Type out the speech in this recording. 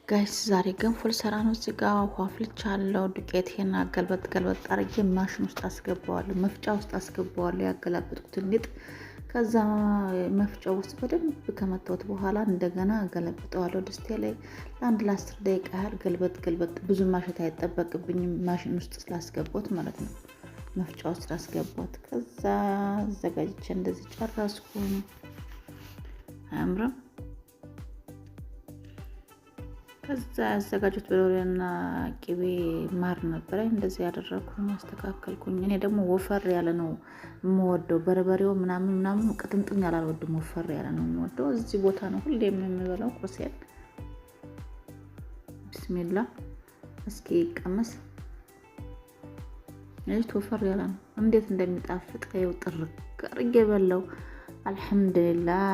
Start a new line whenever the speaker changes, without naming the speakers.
ጋይስ ዛሬ ገንፎ ልሰራ ነው። እዚህ ጋር ውሃ አፍልቻለሁ። ዱቄቴን ገልበጥ አድርጌ ማሽን ውስጥ አስገባዋለሁ፣ መፍጫ ውስጥ አስገባዋለሁ። ያገላበጥኩትን ሊጥ ከዛ መፍጫ ውስጥ በደንብ ከመታወት በኋላ እንደገና ገለብጠዋለሁ ድስቴ ላይ ለአንድ ለ10 ደቂቃ ያህል ገልበጥ። ብዙ ማሸት አይጠበቅብኝም፣ ማሽን ውስጥ ስላስገባሁት ማለት ነው። መፍጫ ውስጥ ስላስገባሁት ከዛ አዘጋጅቼ እንደዚህ ጨረስኩኝ። አያምርም? ከዛ ያዘጋጁት በርበሬና ቅቤ ማር ነበር። እንደዚህ ያደረኩኝ አስተካከልኩኝ። እኔ ደግሞ ወፈር ያለ ነው የምወደው፣ በርበሬው ምናምን ቅጥምጥም ያላልወድም፣ ወፈር ያለ ነው የምወደው። እዚህ ቦታ ነው ሁሌም የምበላው ቁርሴን። ቢስሚላህ እስኪ ቀመስ። እዚህ ወፈር ያለ ነው እንዴት እንደሚጣፍጥ ይኸው ጥርቅ አድርጌ በላው። አልሐምዱሊላህ።